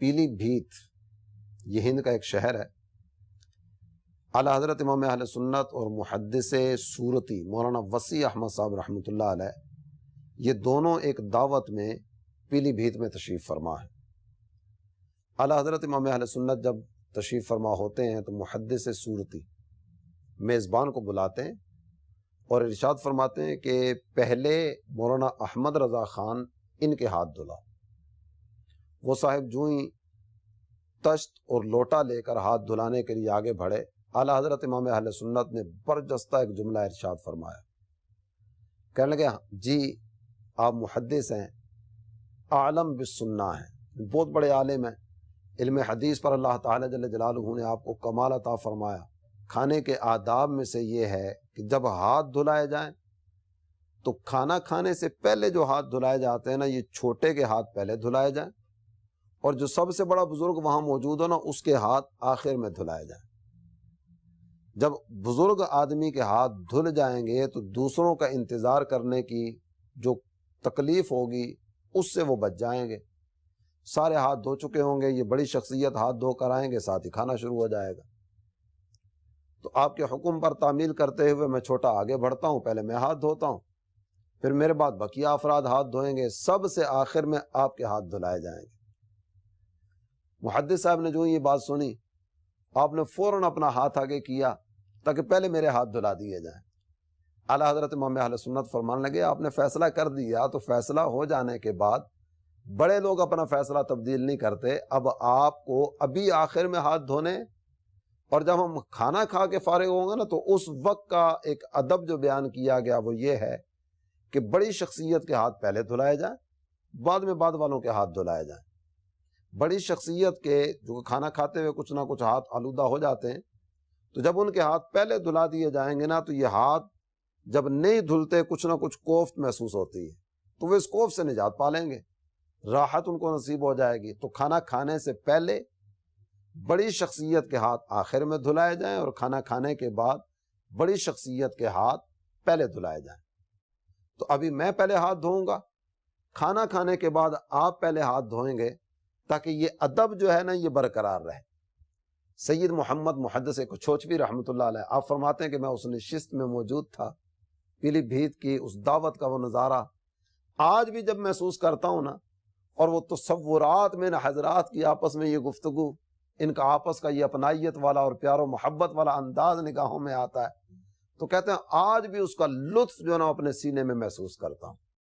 پیلی بھیت یہ ہند کا ایک شہر ہے. اعلیٰ حضرت امام اہل سنت اور محدث سورتی مولانا وسیع احمد صاحب رحمۃ اللہ علیہ یہ دونوں ایک دعوت میں پیلی بھیت میں تشریف فرما ہے. اعلیٰ حضرت امام اہل سنت جب تشریف فرما ہوتے ہیں تو محدث سورتی میزبان کو بلاتے ہیں اور ارشاد فرماتے ہیں کہ پہلے مولانا احمد رضا خان ان کے ہاتھ دھلا. وہ صاحب جو ہی تشت اور لوٹا لے کر ہاتھ دھلانے کے لیے آگے بڑھے، اعلیٰ حضرت امام اہل سنت نے برجستہ ایک جملہ ارشاد فرمایا. کہنے لگے جی آپ محدث ہیں، عالم بالسنہ ہیں، بہت بڑے عالم ہیں، علم حدیث پر اللہ تعالیٰ جل جلالہ نے آپ کو کمال عطا فرمایا. کھانے کے آداب میں سے یہ ہے کہ جب ہاتھ دھلائے جائیں تو کھانا کھانے سے پہلے جو ہاتھ دھلائے جاتے ہیں نا، یہ چھوٹے کے ہاتھ پہلے دھلائے جائیں، اور جو سب سے بڑا بزرگ وہاں موجود ہو نا اس کے ہاتھ آخر میں دھلائے جائیں. جب بزرگ آدمی کے ہاتھ دھل جائیں گے تو دوسروں کا انتظار کرنے کی جو تکلیف ہوگی اس سے وہ بچ جائیں گے. سارے ہاتھ دھو چکے ہوں گے، یہ بڑی شخصیت ہاتھ دھو کر آئیں گے، ساتھ ہی کھانا شروع ہو جائے گا. تو آپ کے حکم پر تعمیل کرتے ہوئے میں چھوٹا آگے بڑھتا ہوں، پہلے میں ہاتھ دھوتا ہوں، پھر میرے بعد بقیہ افراد ہاتھ دھوئیں گے، سب سے آخر میں آپ کے ہاتھ دھلائے جائیں گے. محدث صاحب نے جو یہ بات سنی، آپ نے فوراً اپنا ہاتھ آگے کیا تاکہ پہلے میرے ہاتھ دھلا دیے جائیں. اعلیٰ حضرت امام اہل سنت فرمانے لگے آپ نے فیصلہ کر دیا تو فیصلہ ہو جانے کے بعد بڑے لوگ اپنا فیصلہ تبدیل نہیں کرتے. اب آپ کو ابھی آخر میں ہاتھ دھونے، اور جب ہم کھانا کھا کے فارغ ہوں گے نا تو اس وقت کا ایک ادب جو بیان کیا گیا وہ یہ ہے کہ بڑی شخصیت کے ہاتھ پہلے دھلائے جائیں، بعد میں بعد والوں کے ہاتھ دھلائے جائیں. بڑی شخصیت کے جو کھانا کھاتے ہوئے کچھ نہ کچھ ہاتھ آلودہ ہو جاتے ہیں، تو جب ان کے ہاتھ پہلے دھلا دیے جائیں گے نا تو یہ ہاتھ جب نہیں دھلتے کچھ نہ کچھ کوفت محسوس ہوتی ہے، تو وہ اس کوفت سے نجات پا لیں گے، راحت ان کو نصیب ہو جائے گی. تو کھانا کھانے سے پہلے بڑی شخصیت کے ہاتھ آخر میں دھلائے جائیں، اور کھانا کھانے کے بعد بڑی شخصیت کے ہاتھ پہلے دھلائے جائیں. تو ابھی میں پہلے ہاتھ دھوؤں گا، کھانا کھانے کے بعد آپ پہلے ہاتھ دھوئیں گے، تاکہ یہ ادب جو ہے نا یہ برقرار رہے. سید محمد محدث کچھوچوی رحمۃ اللہ علیہ آپ فرماتے ہیں کہ میں اس نشست میں موجود تھا، پیلی بھیت کی اس دعوت کا وہ نظارہ آج بھی جب محسوس کرتا ہوں نا، اور وہ تصورات میں نا حضرات کی آپس میں یہ گفتگو، ان کا آپس کا یہ اپنائیت والا اور پیار و محبت والا انداز نگاہوں میں آتا ہے، تو کہتے ہیں آج بھی اس کا لطف جو ہے نا اپنے سینے میں محسوس کرتا ہوں.